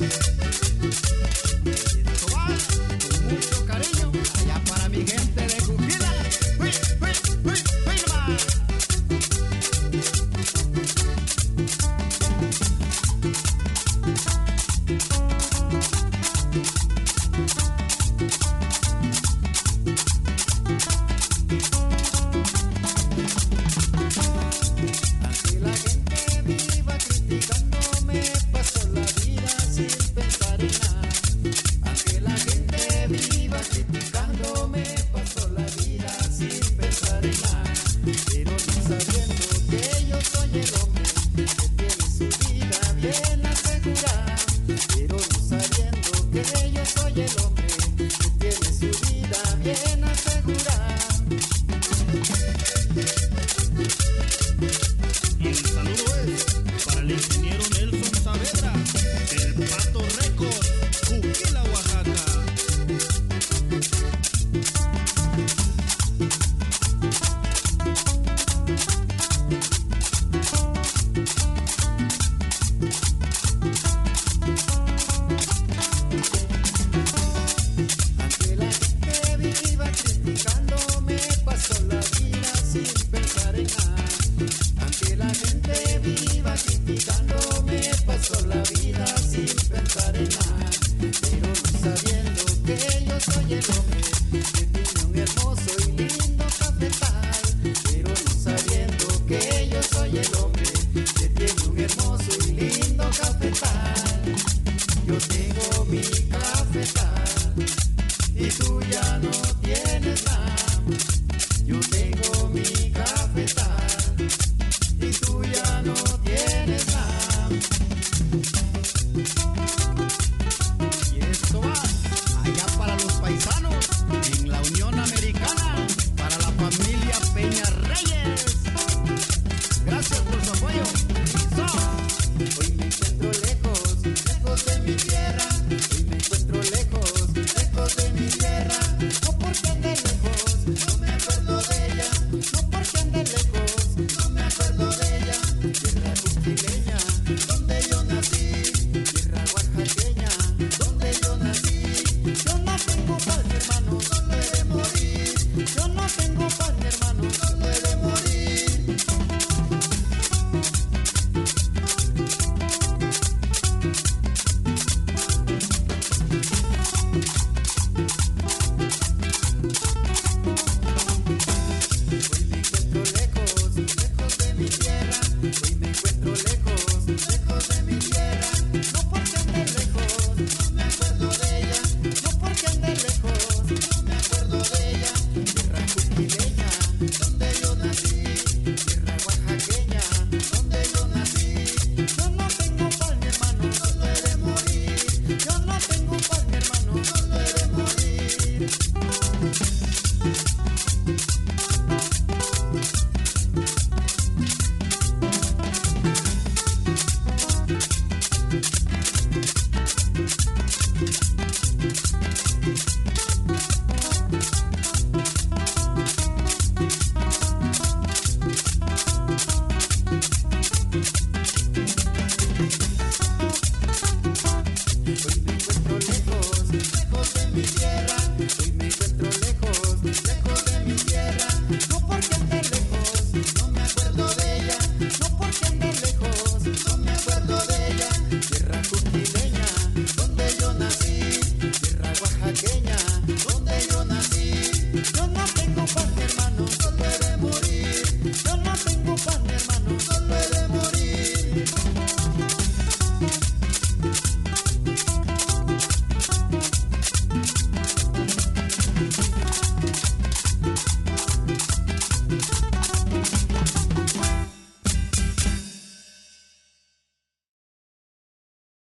Esto va con mucho cariño allá para mi gente de Juquila. ¡Uy, uy, uy, uy, nomás! Aunque la gente viva criticándome, paso la vida sin pensar en nada. Aunque la gente viva criticándome, paso la vida sin pensar en nada. Pero no sabiendo que yo soy el hombre que tiene su vida bien asegurada. Pero no sabiendo que yo soy el hombre que tiene su vida bien asegurada. Y el saludo es para el ingeniero Nelson Saavedra, del Pato Records, Juquila, Oaxaca. Aunque la gente viva criticándome, paso la vida sin pensar en nada. Aunque la gente viva criticándome, paso la vida sin pensar en nada. Pero no sabiendo que yo soy el hombre que tiene un hermoso y lindo cafetal. Pero no sabiendo que yo soy el hombre que tiene un hermoso y lindo cafetal. Yo tengo mi cafetal y tú ya no tienes nada. Yo tengo mi cafetal y tú ya no tienes nada. Y esto va allá para los paisanos en la Unión Americana, para la familia Peña Reyes. Gracias por su apoyo. Hoy me encuentro lejos, lejos de mi tierra. Hoy me encuentro lejos, lejos de mi tierra. No porque ande lejos, no me acuerdo de ella. No porque ande lejos, no me acuerdo de ella. Tierra juquileña, donde yo nací. Tierra oaxaqueña, donde yo nací. Yo no tengo paz, mi hermano, solo he de morir. Yo no tengo paz, mi hermano, solo he de morir. Hoy me encuentro lejos, lejos de mi tierra. Hoy me encuentro lejos, lejos de mi tierra. No porque ande lejos, no me acuerdo de ella. No porque ande lejos, no me acuerdo de ella. Tierra juquileña, donde yo nací. Tierra oaxaqueña, donde yo nací. Yo no tengo paz, mi hermano, solo he de morir. Yo no tengo paz, mi hermano, solo he de morir. Hoy me encuentro lejos, lejos de mi tierra. Hoy me encuentro lejos, lejos de mi tierra. No porque ande lejos, no me acuerdo de ella. No porque ande lejos, no me acuerdo de ella. Tierra juquileña, donde yo nací. Tierra oaxaqueña, donde yo nací. Yo no tengo paz, mi hermano, solo he de morir. Yo no tengo paz, mi hermano, solo he de morir.